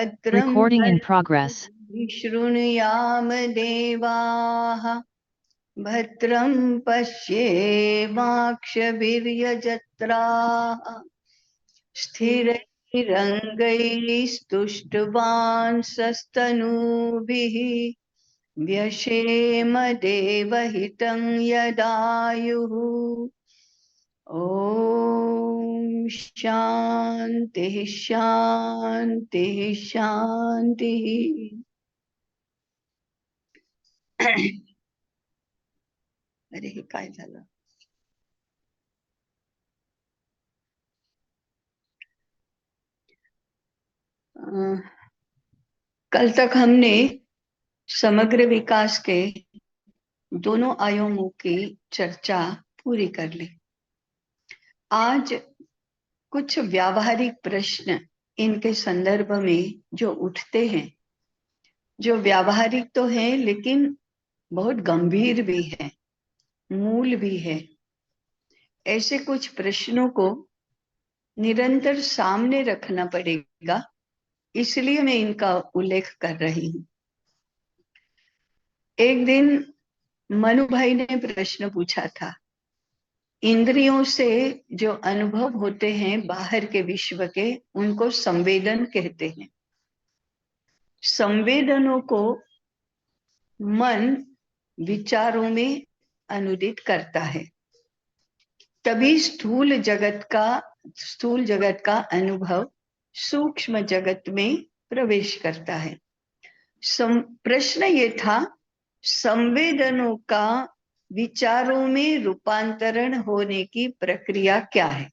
भद्रं Recording in progress. शृणुयाम देवाः भद्रं पश्येमाक्षभिर्यजत्राः स्थिरैरङ्गैस्तुष्टुवांसस्तनूभिः व्यशेम देवहितं यदायुः। ओम शांति शांति शांति। अरे हे काय झालं? कल तक हमने समग्र विकास के दोनों आयामों की चर्चा पूरी कर ली। आज कुछ व्यावहारिक प्रश्न इनके संदर्भ में जो उठते हैं, जो व्यावहारिक तो हैं लेकिन बहुत गंभीर भी है, मूल भी है, ऐसे कुछ प्रश्नों को निरंतर सामने रखना पड़ेगा, इसलिए मैं इनका उल्लेख कर रही हूं। एक दिन मनु भाई ने प्रश्न पूछा था, इंद्रियों से जो अनुभव होते हैं बाहर के विश्व के, उनको संवेदन कहते हैं। संवेदनों को मन विचारों में अनुदित करता है, तभी स्थूल जगत का अनुभव सूक्ष्म जगत में प्रवेश करता है। प्रश्न ये था, संवेदनों का विचारों में रूपांतरण होने की प्रक्रिया क्या है?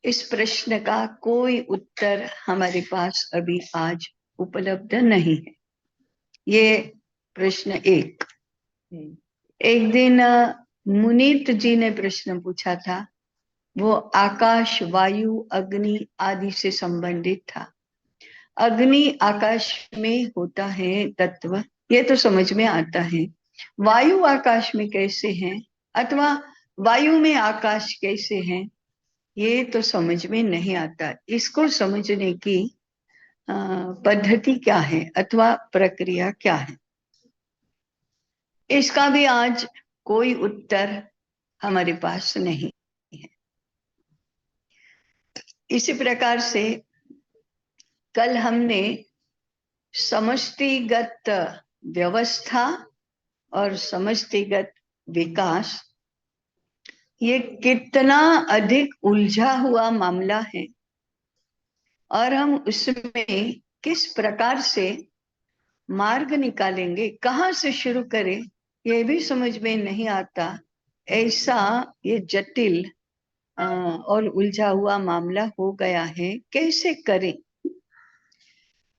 इस प्रश्न का कोई उत्तर हमारे पास अभी आज उपलब्ध नहीं है। ये प्रश्न एक दिन मुनीत जी ने प्रश्न पूछा था, वो आकाश, वायु, अग्नि आदि से संबंधित था। अग्नि आकाश में होता है तत्व, ये तो समझ में आता है। वायु आकाश में कैसे है, अथवा वायु में आकाश कैसे है, ये तो समझ में नहीं आता। इसको समझने की पद्धति क्या है अथवा प्रक्रिया क्या है, इसका भी आज कोई उत्तर हमारे पास नहीं है। इसी प्रकार से कल हमने समष्टिगत व्यवस्था और समष्टिगत विकास, ये कितना अधिक उलझा हुआ मामला है और हम उसमें किस प्रकार से मार्ग निकालेंगे, कहाँ से शुरू करें, ये भी समझ में नहीं आता। ऐसा ये जटिल और उलझा हुआ मामला हो गया है, कैसे करें,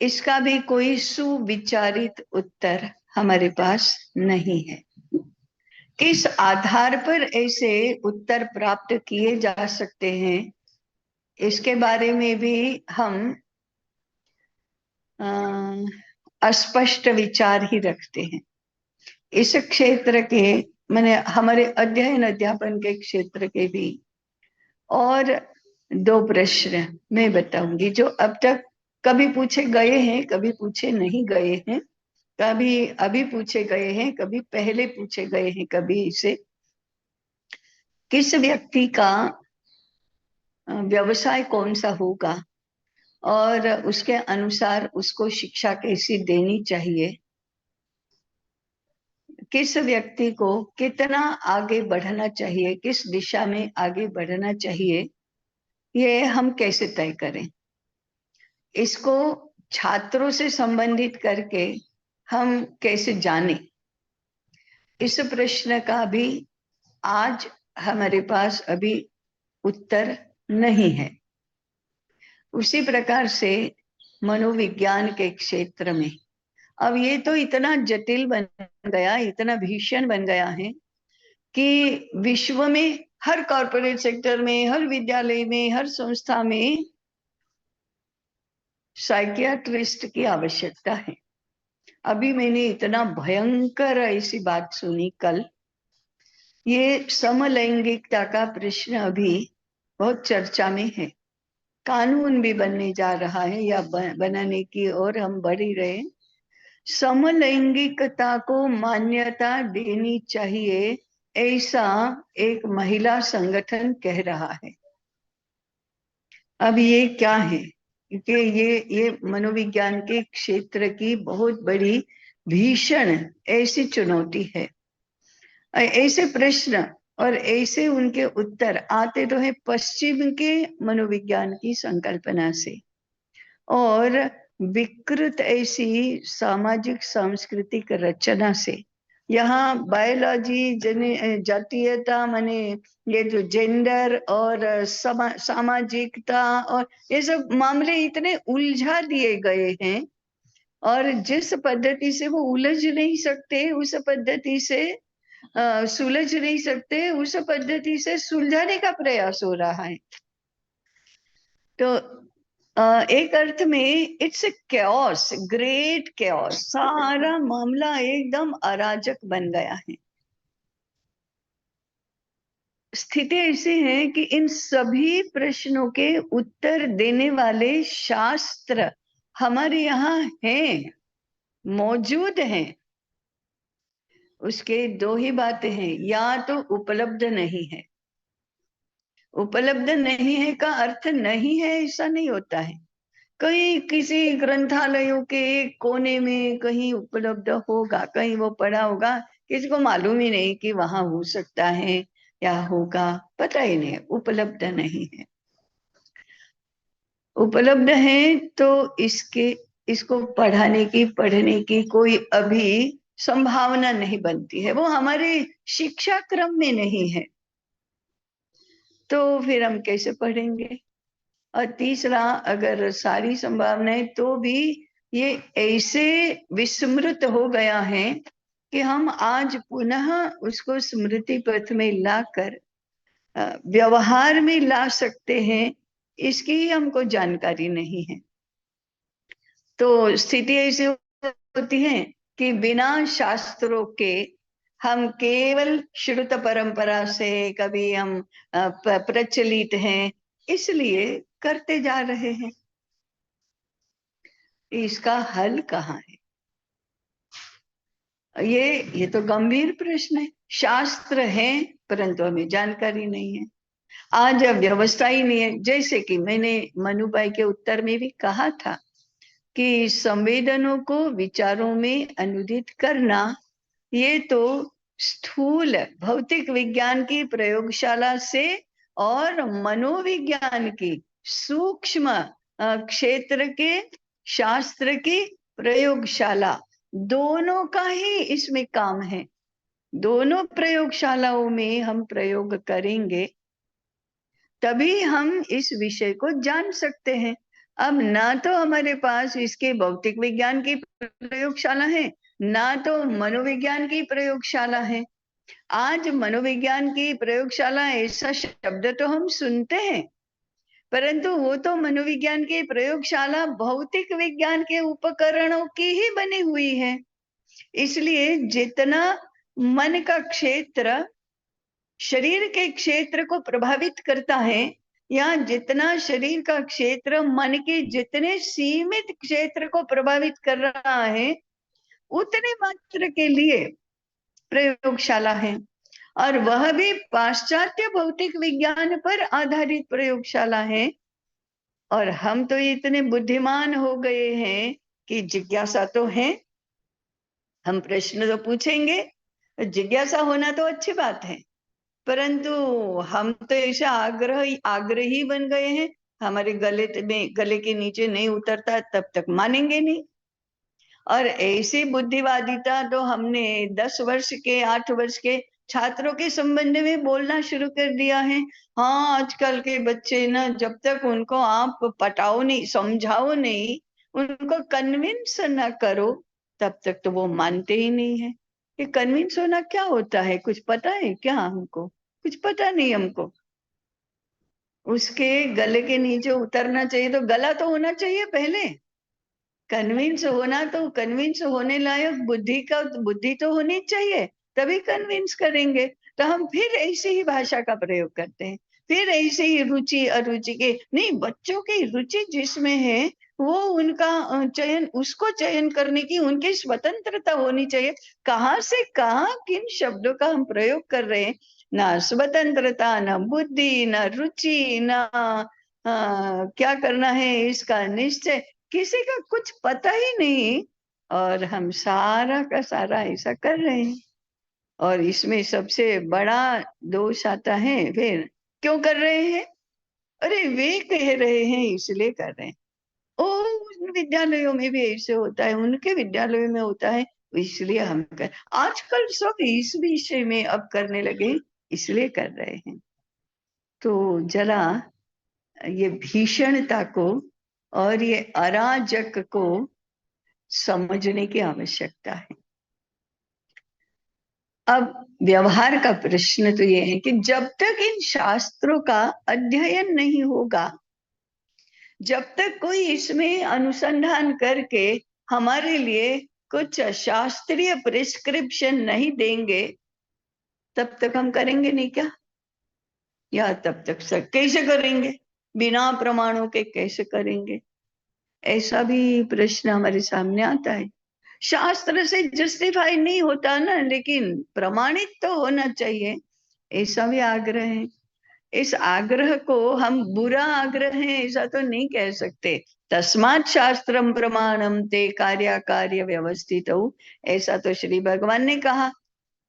इसका भी कोई सुविचारित उत्तर हमारे पास नहीं है। किस आधार पर ऐसे उत्तर प्राप्त किए जा सकते हैं, इसके बारे में भी हम अस्पष्ट विचार ही रखते हैं। इस क्षेत्र के, मैंने हमारे अध्ययन अध्यापन के क्षेत्र के भी और दो प्रश्न मैं बताऊंगी, जो अब तक कभी पूछे गए हैं, कभी पूछे नहीं गए हैं, कभी अभी पूछे गए हैं, कभी पहले पूछे गए हैं। कभी इसे किस व्यक्ति का व्यवसाय कौन सा होगा और उसके अनुसार उसको शिक्षा कैसी देनी चाहिए, किस व्यक्ति को कितना आगे बढ़ना चाहिए, किस दिशा में आगे बढ़ना चाहिए, ये हम कैसे तय करें। इसको छात्रों से संबंधित करके हम कैसे जाने, इस प्रश्न का भी आज हमारे पास अभी उत्तर नहीं है। उसी प्रकार से मनोविज्ञान के क्षेत्र में अब ये तो इतना जटिल बन गया, इतना भीषण बन गया है कि विश्व में हर कॉर्पोरेट सेक्टर में, हर विद्यालय में, हर संस्था में साइकियाट्रिस्ट की आवश्यकता है। अभी मैंने इतना भयंकर ऐसी बात सुनी कल, ये समलैंगिकता का प्रश्न अभी बहुत चर्चा में है। कानून भी बनने जा रहा है या बनाने की ओर हम बढ़ ही रहे। समलैंगिकता को मान्यता देनी चाहिए, ऐसा एक महिला संगठन कह रहा है। अब ये क्या है? क्योंकि ये मनोविज्ञान के क्षेत्र की बहुत बड़ी भीषण ऐसी चुनौती है। ऐसे प्रश्न और ऐसे उनके उत्तर आते तो है पश्चिम के मनोविज्ञान की संकल्पना से, और विकृत ऐसी सामाजिक सांस्कृतिक रचना से। यहाँ बायोलॉजी, जातीयता, माने ये जो जेंडर और सामाजिकता और ये सब मामले इतने उलझा दिए गए हैं, और जिस पद्धति से वो उलझ नहीं सकते उस पद्धति से सुलझ नहीं सकते, उस पद्धति से सुलझाने का प्रयास हो रहा है। तो एक अर्थ में इट्स कैओस, ग्रेट कैओस। सारा मामला एकदम अराजक बन गया है। स्थिति ऐसी है कि इन सभी प्रश्नों के उत्तर देने वाले शास्त्र हमारे यहाँ हैं, मौजूद हैं। उसके दो ही बातें हैं, या तो उपलब्ध नहीं है। उपलब्ध नहीं है का अर्थ नहीं है ऐसा नहीं होता है। कहीं किसी ग्रंथालयों के एक कोने में कहीं उपलब्ध होगा, कहीं वो पड़ा होगा, किसी को मालूम ही नहीं कि वहां हो सकता है या होगा, पता ही नहीं, उपलब्ध नहीं है। उपलब्ध है तो इसको पढ़ने की कोई अभी संभावना नहीं बनती है, वो हमारे शिक्षा क्रम में नहीं है। तो फिर हम कैसे पढ़ेंगे? और तीसरा, अगर सारी संभावनाएं तो भी ये ऐसे विस्मृत हो गया है कि हम आज पुनः उसको स्मृति पथ में लाकर व्यवहार में ला सकते हैं, इसकी हमको जानकारी नहीं है। तो स्थिति ऐसी होती है कि बिना शास्त्रों के हम केवल श्रुत परंपरा से, कभी हम प्रचलित हैं इसलिए करते जा रहे हैं। इसका हल कहाँ है? ये तो गंभीर प्रश्न है। शास्त्र है परंतु हमें जानकारी नहीं है। आज व्यवस्था ही नहीं है। जैसे कि मैंने मनुभाई के उत्तर में भी कहा था कि संवेदनों को विचारों में अनुदित करना, ये तो स्थूल भौतिक विज्ञान की प्रयोगशाला से और मनोविज्ञान की सूक्ष्म क्षेत्र के शास्त्र की प्रयोगशाला, दोनों का ही इसमें काम है। दोनों प्रयोगशालाओं में हम प्रयोग करेंगे तभी हम इस विषय को जान सकते हैं। अब ना तो हमारे पास इसके भौतिक विज्ञान की प्रयोगशाला है, ना तो मनोविज्ञान की प्रयोगशाला है। आज मनोविज्ञान की प्रयोगशाला ऐसा शब्द तो हम सुनते हैं, परंतु वो तो मनोविज्ञान की प्रयोगशाला भौतिक विज्ञान के उपकरणों की ही बनी हुई है। इसलिए जितना मन का क्षेत्र शरीर के क्षेत्र को प्रभावित करता है, या जितना शरीर का क्षेत्र मन के जितने सीमित क्षेत्र को प्रभावित कर रहा है, उतने मात्र के लिए प्रयोगशाला है, और वह भी पाश्चात्य भौतिक विज्ञान पर आधारित प्रयोगशाला है। और हम तो इतने बुद्धिमान हो गए हैं कि जिज्ञासा तो है, हम प्रश्न तो पूछेंगे। जिज्ञासा होना तो अच्छी बात है, परंतु हम तो ऐसे आग्रही बन गए हैं, हमारे गले के नीचे नहीं उतरता तब तक मानेंगे नहीं। और ऐसी बुद्धिवादिता तो हमने 10 वर्ष के 8 वर्ष के छात्रों के संबंध में बोलना शुरू कर दिया है। हाँ, आजकल के बच्चे ना, जब तक उनको आप पटाओ नहीं, समझाओ नहीं, उनको कन्विंस ना करो, तब तक तो वो मानते ही नहीं है। ये कन्विंस होना क्या होता है, कुछ पता है क्या? हमको कुछ पता नहीं। हमको उसके गले के नीचे उतरना चाहिए तो गला तो होना चाहिए पहले। कन्विंस होना तो कन्विंस होने लायक बुद्धि तो होनी चाहिए, तभी कन्विंस करेंगे। तो हम फिर ऐसी ही भाषा का प्रयोग करते हैं, फिर ऐसे ही रुचि अरुचि के नहीं, बच्चों की रुचि जिसमें है वो उनका चयन, उसको चयन करने की उनकी स्वतंत्रता होनी चाहिए। कहाँ से कहाँ किन शब्दों का हम प्रयोग कर रहे हैं, ना स्वतंत्रता, ना बुद्धि, ना रुचि, ना क्या करना है इसका निश्चय, किसी का कुछ पता ही नहीं। और हम सारा का सारा ऐसा कर रहे हैं। और इसमें सबसे बड़ा दोष आता है, फिर क्यों कर रहे हैं? अरे वे कह रहे हैं इसलिए कर रहे हैं। ओ, उन विद्यालयों में भी ऐसे होता है, उनके विद्यालयों में होता है, इसलिए हम कर, आजकल सब इस विषय में अब करने लगे, इसलिए कर रहे हैं। तो जरा ये भीषणता को और ये अराजक को समझने की आवश्यकता है। अब व्यवहार का प्रश्न तो ये है कि जब तक इन शास्त्रों का अध्ययन नहीं होगा, जब तक कोई इसमें अनुसंधान करके हमारे लिए कुछ शास्त्रीय प्रिस्क्रिप्शन नहीं देंगे, तब तक हम करेंगे नहीं क्या? या तब तक सर कैसे करेंगे? बिना प्रमाणों के कैसे करेंगे? ऐसा भी प्रश्न हमारे सामने आता है। शास्त्र से जस्टिफाई नहीं होता ना, लेकिन प्रमाणित तो होना चाहिए, ऐसा भी आग्रह है। इस आग्रह को हम बुरा आग्रह है ऐसा तो नहीं कह सकते। तस्मात् शास्त्रम प्रमाणम ते कार्य कार्य व्यवस्थित हो, ऐसा तो श्री भगवान ने कहा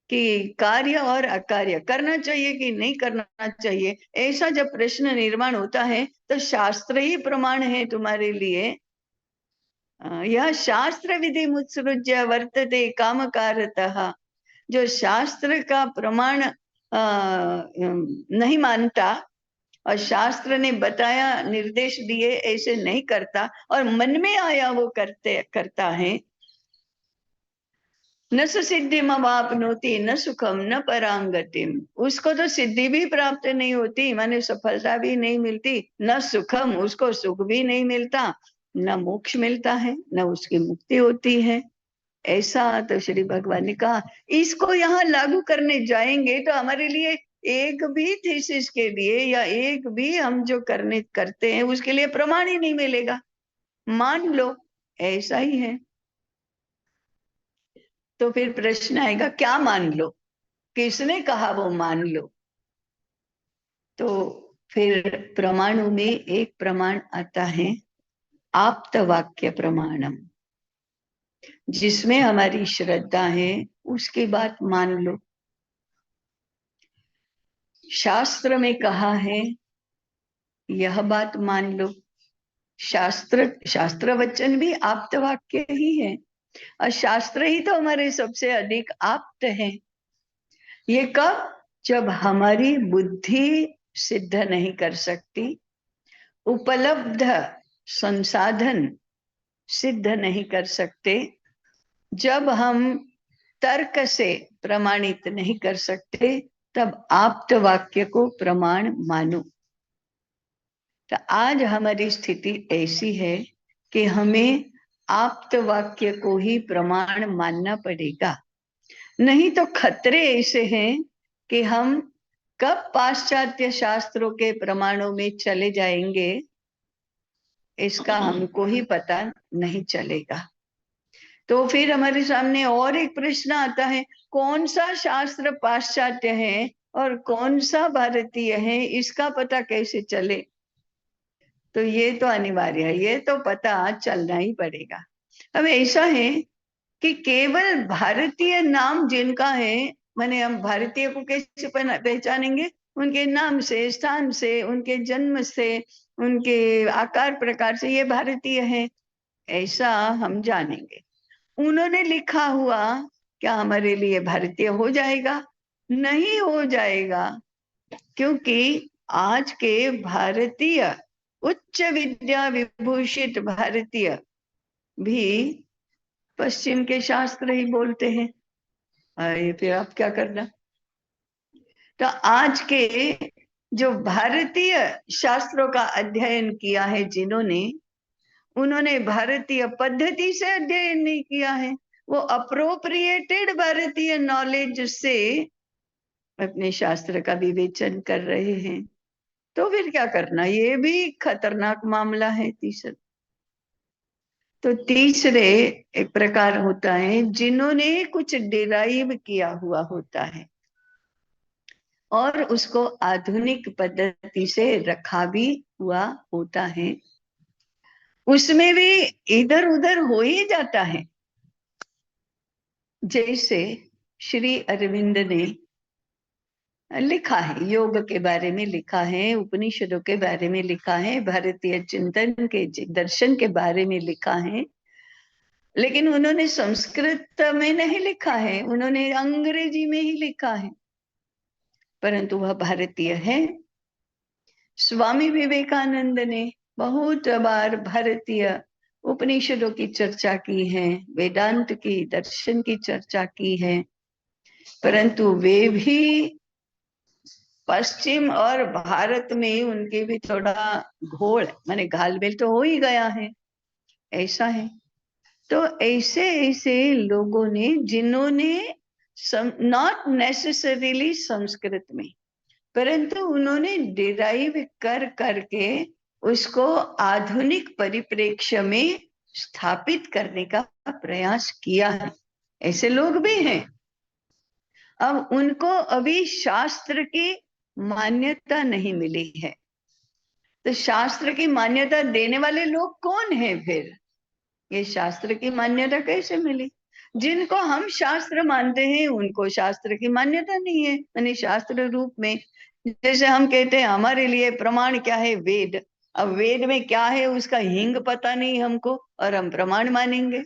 कि कार्य और अकार्य करना चाहिए कि नहीं करना चाहिए, ऐसा जब प्रश्न निर्माण होता है तो शास्त्र ही प्रमाण है तुम्हारे लिए। यह शास्त्र विधि मुत्सृज्य वर्तते कामकारतः, जो शास्त्र का प्रमाण नहीं मानता और शास्त्र ने बताया निर्देश दिए ऐसे नहीं करता और मन में आया वो करता है, न सिद्धिम अवाप्नोति न सुखम न परांगतिम, उसको तो सिद्धि भी प्राप्त नहीं होती, माने सफलता भी नहीं मिलती, न सुखम, उसको सुख भी नहीं मिलता, न मोक्ष मिलता है, न उसकी मुक्ति होती है। ऐसा तो श्री भगवान ने कहा। इसको यहाँ लागू करने जाएंगे तो हमारे लिए एक भी थीसिस के लिए या एक भी हम जो करते हैं उसके लिए प्रमाण ही नहीं मिलेगा। मान लो ऐसा ही है, तो फिर प्रश्न आएगा क्या मान लो, किसने कहा वो मान लो? तो फिर प्रमाणों में एक प्रमाण आता है आप्त वाक्य प्रमाणम, जिसमें हमारी श्रद्धा है, उसकी बात मान लो। शास्त्र में कहा है यह बात मान लो। शास्त्र वचन भी आप्त वाक्य ही है और शास्त्र ही तो हमारे सबसे अधिक आप्त है। ये कब? जब हमारी बुद्धि सिद्ध नहीं कर सकती, उपलब्ध संसाधन सिद्ध नहीं कर सकते, जब हम तर्क से प्रमाणित नहीं कर सकते, तब आप्त वाक्य को प्रमाण मानो। तो आज हमारी स्थिति ऐसी है कि हमें आप्त वाक्य को ही प्रमाण मानना पड़ेगा, नहीं तो खतरे ऐसे हैं कि हम कब पाश्चात्य शास्त्रों के प्रमाणों में चले जाएंगे इसका हमको ही पता नहीं चलेगा। तो फिर हमारे सामने और एक प्रश्न आता है, कौन सा शास्त्र पाश्चात्य है और कौन सा भारतीय है, इसका पता कैसे चले? तो ये तो अनिवार्य है, ये तो पता चलना ही पड़ेगा। अब ऐसा है कि केवल भारतीय नाम जिनका है, माने हम भारतीय को कैसे पहचानेंगे? उनके नाम से, स्थान से, उनके जन्म से, उनके आकार प्रकार से ये भारतीय है, ऐसा हम जानेंगे। उन्होंने लिखा हुआ क्या हमारे लिए भारतीय हो जाएगा? नहीं हो जाएगा, क्योंकि आज के भारतीय उच्च विद्या विभूषित भारतीय भी पश्चिम के शास्त्र ही बोलते हैं। अरे फिर आप क्या करना? तो आज के जो भारतीय शास्त्रों का अध्ययन किया है जिन्होंने, उन्होंने भारतीय पद्धति से अध्ययन नहीं किया है, वो अप्रोप्रिएटेड भारतीय नॉलेज से अपने शास्त्र का विवेचन कर रहे हैं। तो फिर क्या करना, ये भी खतरनाक मामला है। तीसरा तो तीसरे एक प्रकार होता है जिन्होंने कुछ डिराइव किया हुआ होता है और उसको आधुनिक पद्धति से रखा भी हुआ होता है, उसमें भी इधर उधर हो ही जाता है। जैसे श्री अरविंद ने लिखा है, योग के बारे में लिखा है, उपनिषदों के बारे में लिखा है, भारतीय चिंतन के दर्शन के बारे में लिखा है, लेकिन उन्होंने संस्कृत में नहीं लिखा है, उन्होंने अंग्रेजी में ही लिखा है, परंतु वह भारतीय है। स्वामी विवेकानंद ने बहुत बार भारतीय उपनिषदों की चर्चा की है, वेदांत की, दर्शन की चर्चा की है, परंतु वे भी पश्चिम और भारत में उनके भी थोड़ा घोल माने घालमेल तो हो ही गया है, ऐसा है। तो ऐसे ऐसे लोगों ने जिन्होंने नॉट नेसेसरीली संस्कृत में, परंतु उन्होंने डिराइव कर करके उसको आधुनिक परिप्रेक्ष्य में स्थापित करने का प्रयास किया है, ऐसे लोग भी हैं। अब उनको अभी शास्त्र की मान्यता नहीं मिली है, तो शास्त्र की मान्यता देने वाले लोग कौन है फिर? ये शास्त्र की मान्यता कैसे मिली? जिनको हम शास्त्र मानते हैं उनको शास्त्र की मान्यता नहीं है, यानी शास्त्र रूप में। जैसे हम कहते हैं हमारे लिए प्रमाण क्या है? वेद। अब वेद में क्या है उसका हिंग पता नहीं हमको, और हम प्रमाण मानेंगे।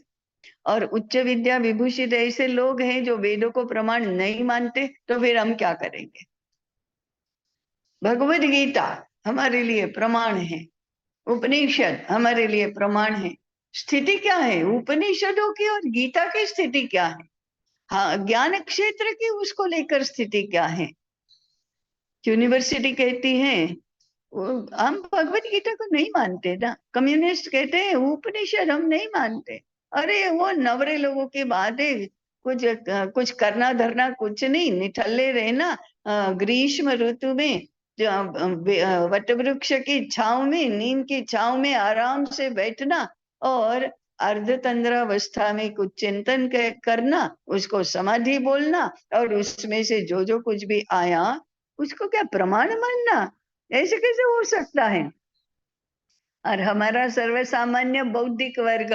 और उच्च विद्या विभूषित ऐसे लोग हैं जो वेदों को प्रमाण नहीं मानते, तो फिर हम क्या करेंगे? भगवत गीता हमारे लिए प्रमाण है, उपनिषद हमारे लिए प्रमाण है। स्थिति क्या है उपनिषदों की और गीता की? स्थिति क्या है? हाँ, ज्ञान क्षेत्र की उसको लेकर स्थिति क्या है? यूनिवर्सिटी कहती है हम भगवत गीता को नहीं मानते ना, कम्युनिस्ट कहते हैं उपनिषद हम नहीं मानते। अरे वो नवरे लोगों की बात है, कुछ करना धरना कुछ नहीं, निठल्ले रहना ग्रीष्म ऋतु में वट वृक्ष की छांव में, नीम की छांव में आराम से बैठना और अर्धतंद्रावस्था में कुछ चिंतन करना, उसको समाधि बोलना, और उसमें से जो जो कुछ भी आया उसको क्या प्रमाण मानना? ऐसे कैसे हो सकता है? और हमारा सर्वसामान्य बौद्धिक वर्ग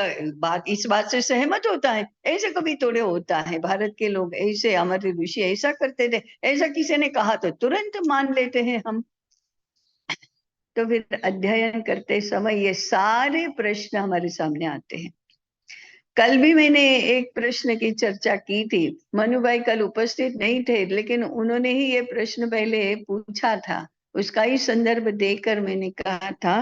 इस बात से सहमत होता है? ऐसे कभी थोड़े होता है। भारत के लोग ऐसे, हमारे ऋषि ऐसा करते थे, ऐसा किसी ने कहा तो तुरंत मान लेते हैं हम। तो फिर अध्ययन करते समय ये सारे प्रश्न हमारे सामने आते हैं। कल भी मैंने एक प्रश्न की चर्चा की थी, मनु भाई कल उपस्थित नहीं थे, लेकिन उन्होंने ही ये प्रश्न पहले पूछा था, उसका ही संदर्भ देकर मैंने कहा था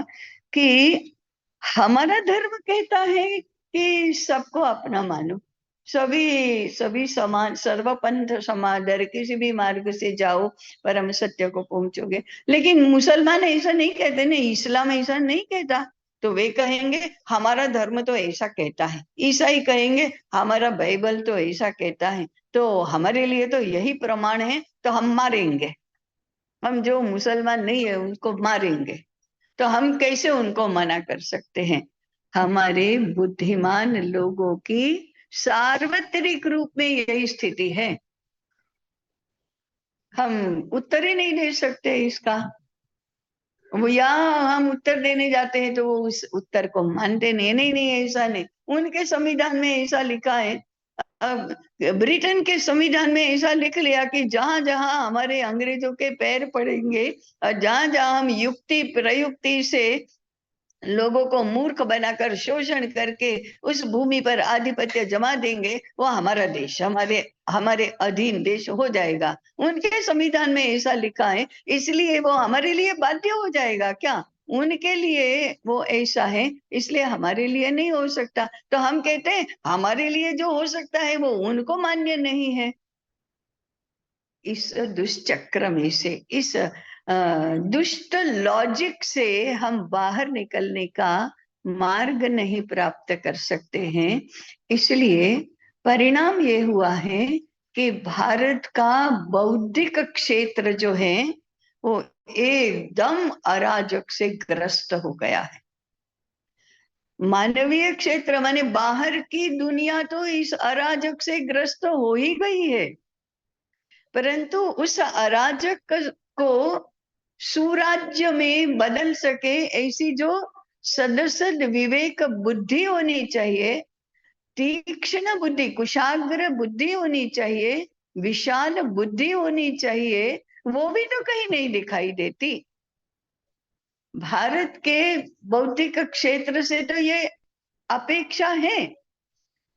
कि हमारा धर्म कहता है कि सबको अपना मानो, सभी सभी समान, सर्वपंथ समादर, किसी भी मार्ग से जाओ परम सत्य को पहुंचोगे। लेकिन मुसलमान ऐसा नहीं कहते ना, इस्लाम ऐसा नहीं कहता। तो वे कहेंगे हमारा धर्म तो ऐसा कहता है, ईसाई कहेंगे हमारा बाइबल तो ऐसा कहता है, तो हमारे लिए तो यही प्रमाण है, तो हम मारेंगे, हम जो मुसलमान नहीं है उनको मारेंगे। तो हम कैसे उनको मना कर सकते हैं? हमारे बुद्धिमान लोगों की सार्वत्रिक रूप में यही स्थिति है, हम उत्तर ही नहीं दे सकते इसका। वो या हम उत्तर देने जाते हैं तो वो उस उत्तर को मानते नहीं, नहीं नहीं ऐसा नहीं, उनके संविधान में ऐसा लिखा है। अब ब्रिटेन के संविधान में ऐसा लिख लिया कि जहां जहां हमारे अंग्रेजों के पैर पड़ेंगे और जहां जहां हम युक्ति प्रयुक्ति से लोगों को मूर्ख बनाकर शोषण करके उस भूमि पर आधिपत्य जमा देंगे, वो हमारा देश, हमारे हमारे अधीन देश हो जाएगा। उनके संविधान में ऐसा लिखा है, इसलिए वो हमारे लिए बाध्य हो जाएगा क्या? उनके लिए वो ऐसा है, इसलिए हमारे लिए नहीं हो सकता। तो हम कहते हैं हमारे लिए जो हो सकता है वो उनको मान्य नहीं है। इस दुष्चक्र में से, इस दुष्ट लॉजिक से हम बाहर निकलने का मार्ग नहीं प्राप्त कर सकते हैं। इसलिए परिणाम ये हुआ है कि भारत का बौद्धिक क्षेत्र जो है वो एकदम अराजक से ग्रस्त हो गया है। मानवीय क्षेत्र माने बाहर की दुनिया तो इस अराजक से ग्रस्त हो ही गई है, परंतु उस अराजक को सुराज्य में बदल सके ऐसी जो सदसद विवेक बुद्धि होनी चाहिए, तीक्ष्ण बुद्धि, कुशाग्र बुद्धि होनी चाहिए, विशाल बुद्धि होनी चाहिए, वो भी तो कहीं नहीं दिखाई देती। भारत के बौद्धिक क्षेत्र से तो ये अपेक्षा है।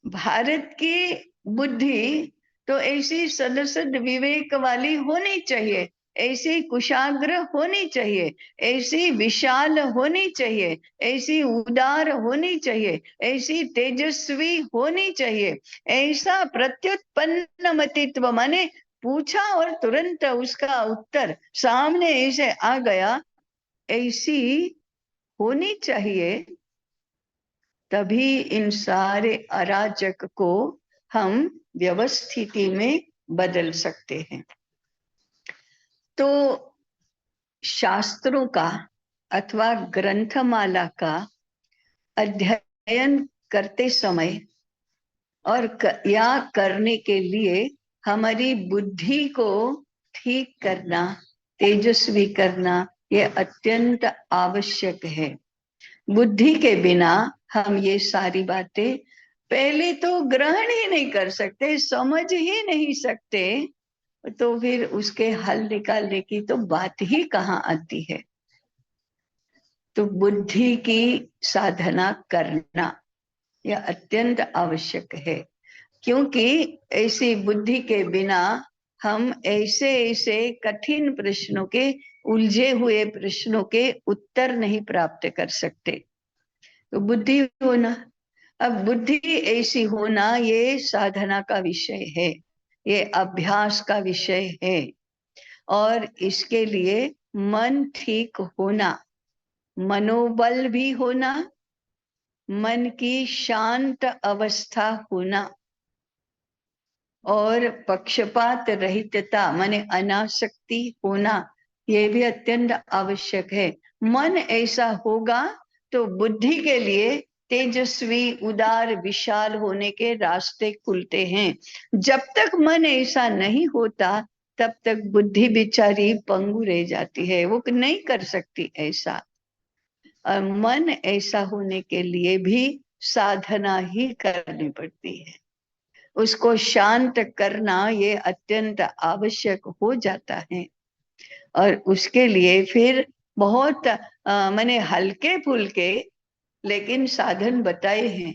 भारत की बुद्धि तो ऐसी सदसद विवेक वाली होनी चाहिए, ऐसी कुशाग्र होनी चाहिए, ऐसी विशाल होनी चाहिए, ऐसी उदार होनी चाहिए, ऐसी तेजस्वी होनी चाहिए, ऐसा प्रत्युत्पन्न मतित्व माने पूछा और तुरंत उसका उत्तर सामने ऐसे आ गया, ऐसी होनी चाहिए। तभी इन सारे अराजक को हम व्यवस्थिति में बदल सकते हैं। तो शास्त्रों का अथवा ग्रंथमाला का अध्ययन करते समय और या करने के लिए हमारी बुद्धि को ठीक करना, तेजस्वी करना, ये अत्यंत आवश्यक है। बुद्धि के बिना हम ये सारी बातें पहले तो ग्रहण ही नहीं कर सकते, समझ ही नहीं सकते, तो फिर उसके हल निकालने की तो बात ही कहाँ आती है। तो बुद्धि की साधना करना यह अत्यंत आवश्यक है, क्योंकि ऐसी बुद्धि के बिना हम ऐसे ऐसे कठिन प्रश्नों के, उलझे हुए प्रश्नों के उत्तर नहीं प्राप्त कर सकते। तो बुद्धि होना, अब बुद्धि ऐसी होना ये साधना का विषय है, ये अभ्यास का विषय है। और इसके लिए मन ठीक होना, मनोबल भी होना, मन की शांत अवस्था होना और पक्षपात रहितता माने अनासक्ति होना, ये भी अत्यंत आवश्यक है। मन ऐसा होगा तो बुद्धि के लिए तेजस्वी, उदार, विशाल होने के रास्ते खुलते हैं। जब तक मन ऐसा नहीं होता तब तक बुद्धि बेचारी पंगु रह जाती है, वो नहीं कर सकती ऐसा। और मन ऐसा होने के लिए भी साधना ही करनी पड़ती है, उसको शांत करना ये अत्यंत आवश्यक हो जाता है। और उसके लिए फिर बहुत माने हल्के फुल्के लेकिन साधन बताए हैं।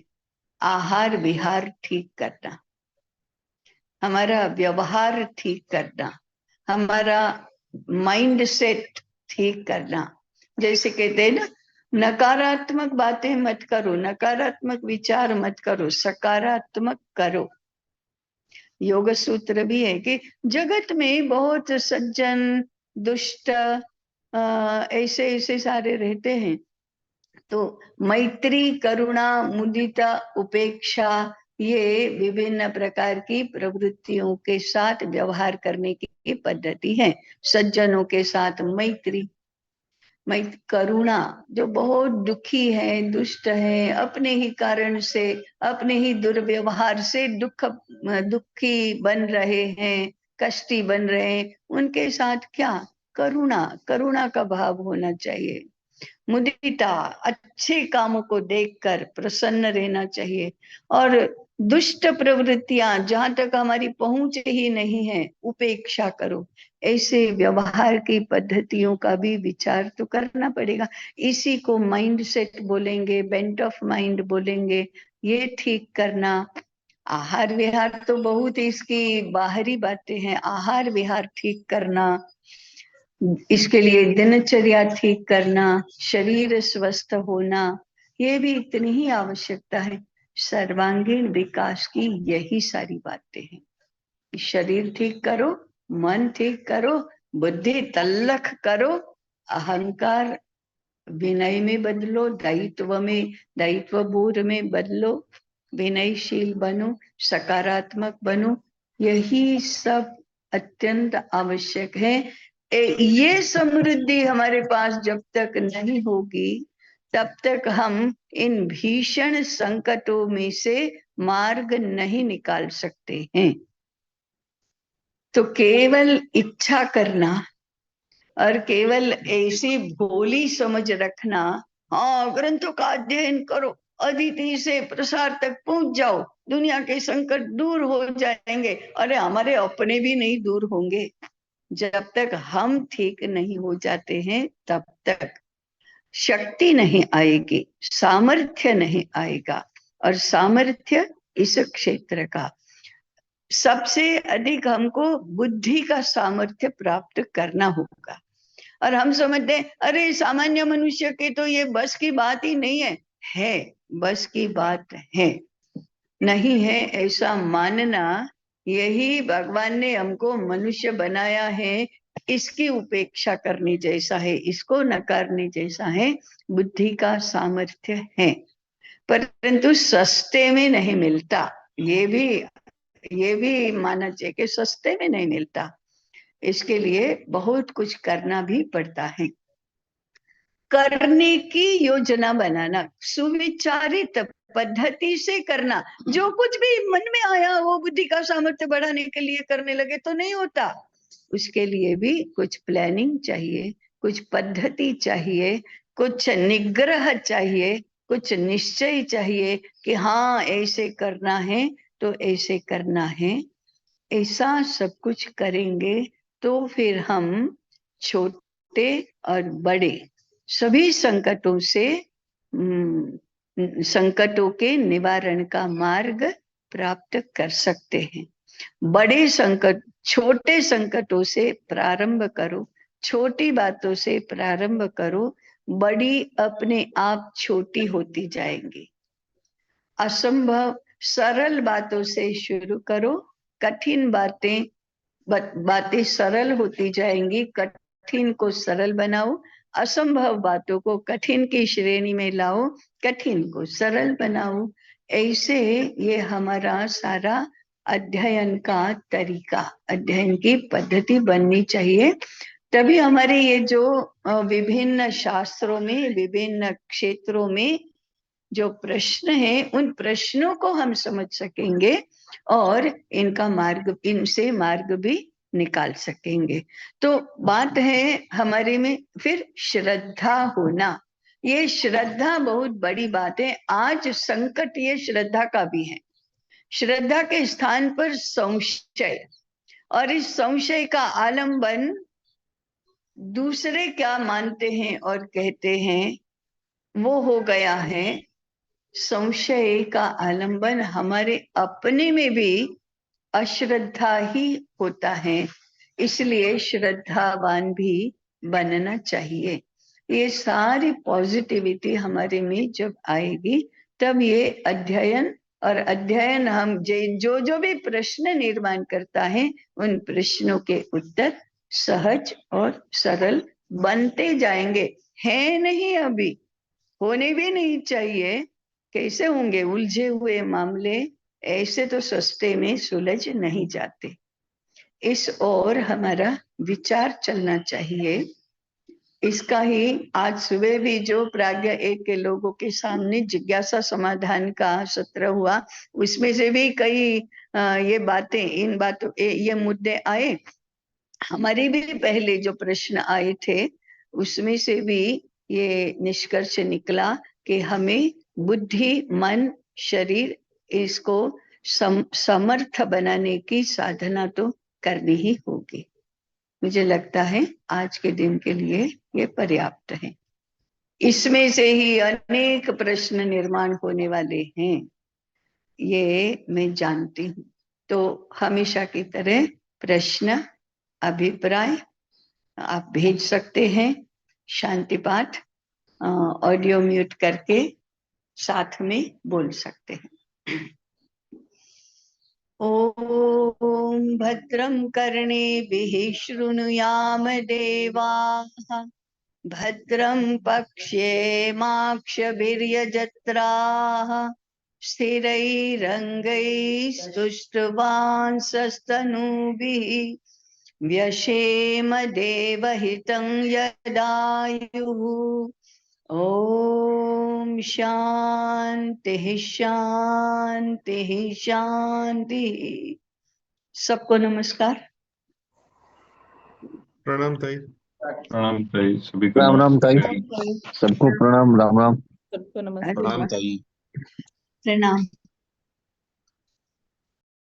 आहार विहार ठीक करना, हमारा व्यवहार ठीक करना, हमारा माइंड सेट ठीक करना। जैसे कहते हैं ना, नकारात्मक बातें मत करो, नकारात्मक विचार मत करो, सकारात्मक करो। योग सूत्र भी है कि जगत में बहुत सज्जन, दुष्ट, ऐसे ऐसे सारे रहते हैं, तो मैत्री, करुणा, मुदिता, उपेक्षा, ये विभिन्न प्रकार की प्रवृत्तियों के साथ व्यवहार करने की पद्धति है। सज्जनों के साथ मैत्री, करुणा, जो बहुत दुखी है, दुष्ट है, अपने ही कारण से, अपने ही दुर्व्यवहार से दुखी बन रहे हैं, कष्टी बन रहे हैं, उनके साथ क्या करुणा, करुणा का भाव होना चाहिए। मुदिता, अच्छे कामों को देखकर प्रसन्न रहना चाहिए। और दुष्ट प्रवृत्तियां जहां तक हमारी पहुंच ही नहीं है, उपेक्षा करो। ऐसे व्यवहार की पद्धतियों का भी विचार तो करना पड़ेगा। इसी को माइंड सेट बोलेंगे, बेंट ऑफ माइंड बोलेंगे, ये ठीक करना। आहार विहार तो बहुत इसकी बाहरी बातें हैं, आहार विहार ठीक करना, इसके लिए दिनचर्या ठीक करना, शरीर स्वस्थ होना, ये भी इतनी ही आवश्यकता है। सर्वांगीण विकास की यही सारी बातें हैं। शरीर ठीक करो, मन ठीक करो, बुद्धि तल्लख करो, अहंकार विनय में बदलो, दायित्व में, दायित्व बोध में बदलो, विनयशील बनो, सकारात्मक बनो। यही सब अत्यंत आवश्यक है। ये समृद्धि हमारे पास जब तक नहीं होगी तब तक हम इन भीषण संकटों में से मार्ग नहीं निकाल सकते हैं। तो केवल इच्छा करना और केवल ऐसी भोली समझ रखना, हाँ ग्रंथों का अध्ययन करो, अदिति से प्रसार तक पहुंच जाओ, दुनिया के संकट दूर हो जाएंगे। अरे हमारे अपने भी नहीं दूर होंगे। जब तक हम ठीक नहीं हो जाते हैं तब तक शक्ति नहीं आएगी, सामर्थ्य नहीं आएगा। और सामर्थ्य इस क्षेत्र का सबसे अधिक हमको बुद्धि का सामर्थ्य प्राप्त करना होगा। और हम समझते हैं अरे सामान्य मनुष्य के तो ये बस की बात ही नहीं है। है, बस की बात है। नहीं है ऐसा मानना, यही भगवान ने हमको मनुष्य बनाया है, इसकी उपेक्षा करने जैसा है, इसको नकारने जैसा है। बुद्धि का सामर्थ्य है, परंतु सस्ते में नहीं मिलता। ये भी मानना चाहिए कि सस्ते में नहीं मिलता। इसके लिए बहुत कुछ करना भी पड़ता है। करने की योजना बनाना, सुविचारित पद्धति से करना। जो कुछ भी मन में आया वो बुद्धि का सामर्थ्य बढ़ाने के लिए करने लगे तो नहीं होता। उसके लिए भी कुछ प्लानिंग चाहिए, कुछ पद्धति चाहिए, कुछ निग्रह चाहिए, कुछ निश्चय चाहिए कि हाँ ऐसे करना है तो ऐसे करना है। ऐसा सब कुछ करेंगे तो फिर हम छोटे और बड़े सभी संकटों के निवारण का मार्ग प्राप्त कर सकते हैं। बड़े संकट, छोटे संकटों से प्रारंभ करो, छोटी बातों से प्रारंभ करो, बड़ी अपने आप छोटी होती जाएंगी। असंभव सरल बातों से शुरू करो, कठिन बातें सरल होती जाएंगी। कठिन को सरल बनाओ, असंभव बातों को कठिन की श्रेणी में लाओ, कठिन को सरल बनाओ। ऐसे ये हमारा सारा अध्ययन का तरीका, अध्ययन की पद्धति बननी चाहिए। तभी हमारे ये जो विभिन्न शास्त्रों में, विभिन्न क्षेत्रों में जो प्रश्न है, उन प्रश्नों को हम समझ सकेंगे और इनसे मार्ग भी निकाल सकेंगे। तो बात है हमारे में फिर श्रद्धा होना। ये श्रद्धा बहुत बड़ी बात है। आज संकट ये श्रद्धा का भी है। श्रद्धा के स्थान पर संशय, और इस संशय का आलंबन दूसरे क्या मानते हैं और कहते हैं वो हो गया है। संशय का आलंबन हमारे अपने में भी अश्रद्धा ही होता है, इसलिए श्रद्धावान भी बनना चाहिए। ये सारी पॉजिटिविटी हमारे में जब आएगी तब ये अध्ययन, और अध्ययन हम जो जो भी प्रश्न निर्माण करता है उन प्रश्नों के उत्तर सहज और सरल बनते जाएंगे। है नहीं, अभी होने भी नहीं चाहिए। कैसे होंगे उलझे हुए मामले, ऐसे तो सस्ते में सुलझ नहीं जाते। इस ओर हमारा विचार चलना चाहिए। इसका ही आज सुबह भी जो प्राज्ञ एक के लोगों के सामने जिज्ञासा समाधान का सत्र हुआ, उसमें से भी कई ये बातें, इन बातों ये मुद्दे आए। हमारे भी पहले जो प्रश्न आए थे उसमें से भी ये निष्कर्ष निकला कि हमें बुद्धि, मन, शरीर, इसको समर्थ बनाने की साधना तो करनी ही होगी। मुझे लगता है आज के दिन के लिए ये पर्याप्त है। इसमें से ही अनेक प्रश्न निर्माण होने वाले हैं, ये मैं जानती हूँ। तो हमेशा की तरह प्रश्न, अभिप्राय आप भेज सकते हैं। शांति पाठ ऑडियो म्यूट करके साथ में बोल सकते हैं। ओम भद्रं कर्णेभिः शृणुयाम देवाः, भद्रं पक्ष्येमाक्षभिर्यजत्राः, स्थिरैरङ्गैस्तुष्टुवांसस्तनूभिः व्यशेम देवहितं यदायुः। ओम शांति शांति शांति। सबको नमस्कार। प्रणाम ताई। प्रणाम ताई, सभी को राम राम ताई, नमस्कार। सबको प्रणाम। राम राम। सबको नमस्कार। अरे प्रणाम वाह, ताई। प्रणाम।